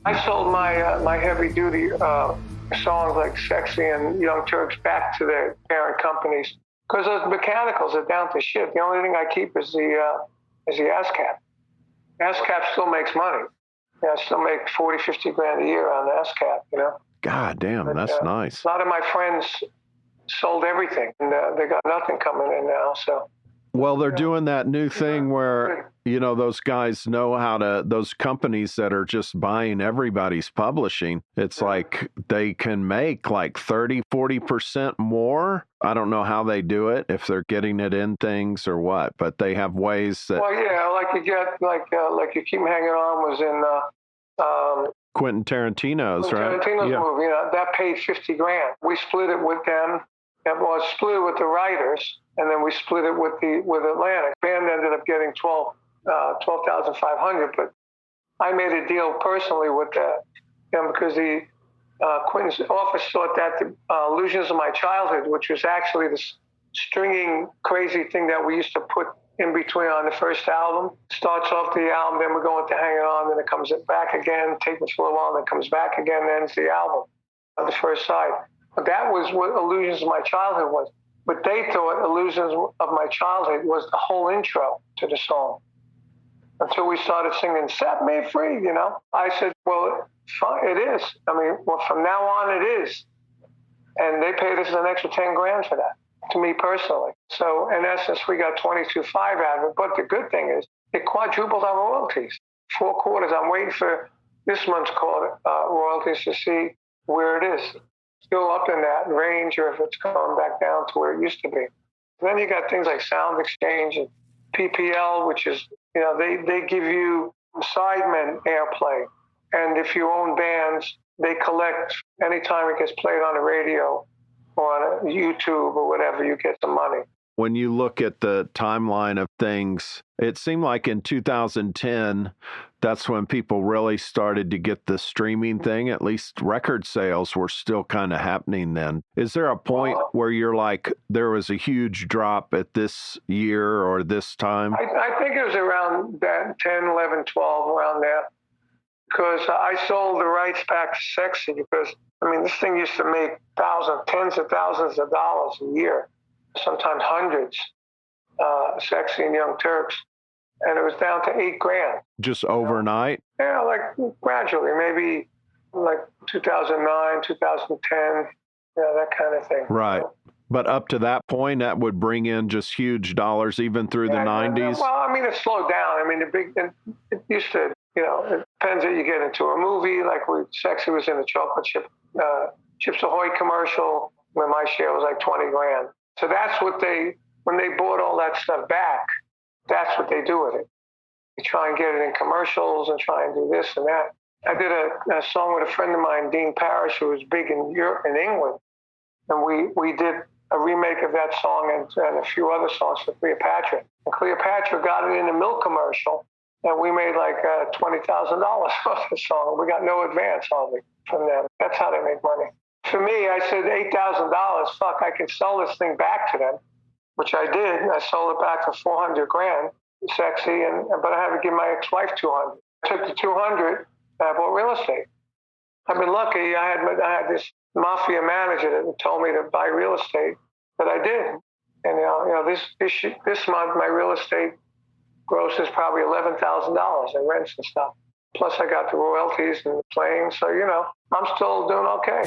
I sold my heavy duty songs like Sexy and Young Turks back to their parent companies because those mechanicals are down to shit. The only thing I keep is the ASCAP. ASCAP still makes money. I still make 40, 50 grand a year on the ASCAP, God damn, that's nice. A lot of my friends sold everything, and they got nothing coming in now, so. Well, they're doing that new thing where, those guys know how to, those companies that are just buying everybody's publishing, it's like they can make like 30, 40% more. I don't know how they do it, if they're getting it in things or what, but they have ways that. Well, yeah, like you get, like You Keep Me Hanging On was in Quentin Tarantino's, right? Tarantino's movie, that paid 50 grand. We split it with them. Split it with the writers, and then we split it with Atlantic. Band ended up getting $12,500, but I made a deal personally with them because the Quentin's office thought that the Illusions of My Childhood, which was actually this stringing crazy thing that we used to put in between on the first album, starts off the album, then we go into Hanging On, then it comes back again, take me for a while, then it comes back again, and ends the album on the first side. That was what Illusions of My Childhood was. But they thought Illusions of My Childhood was the whole intro to the song. Until we started singing, Set Me Free, I said, well, fine, it is. From now on it is. And they paid us an extra 10 grand for that, to me personally. So in essence, we got 22.5 out of it. But the good thing is, it quadrupled our royalties. 4 quarters. I'm waiting for this month's royalties to see where it is. Still up in that range, or if it's going back down to where it used to be. Then you got things like Sound Exchange and PPL, which is, they give you sidemen airplay. And if you own bands, they collect anytime it gets played on the radio or on YouTube or whatever, you get some money. When you look at the timeline of things, it seemed like in 2010, that's when people really started to get the streaming thing. At least record sales were still kind of happening then. Is there a point where you're like, there was a huge drop at this year or this time? I think it was around that 10, 11, 12, around there. Because I sold the rights back to Sexy because, this thing used to make tens of thousands of dollars a year. Sometimes hundreds, Sexy and Young Turks. And it was down to 8 grand. Just overnight? Yeah, like gradually, maybe like 2009, 2010, that kind of thing. Right. But up to that point, that would bring in just huge dollars, even through the 90s? Well, it slowed down. It used to, it depends if you get into a movie, like Sexy was in the chocolate Chips Ahoy commercial, when my share was like 20 grand. So that's what when they bought all that stuff back, that's what they do with it. They try and get it in commercials and try and do this and that. I did a song with a friend of mine, Dean Parrish, who was big in England. And we did a remake of that song and a few other songs for Cleopatra. And Cleopatra got it in a milk commercial, and we made like $20,000 off the song. We got no advance hardly from them. That's how they make money. For me, I said $8,000, fuck, I can sell this thing back to them, which I did. I sold it back for 400 grand, Sexy, but I had to give my ex-wife 200. I took the 200 and I bought real estate. I've been lucky. I had this mafia manager that told me to buy real estate, but I did. And this month my real estate gross is probably $11,000 in rents and stuff. Plus I got the royalties and the playing, so I'm still doing okay.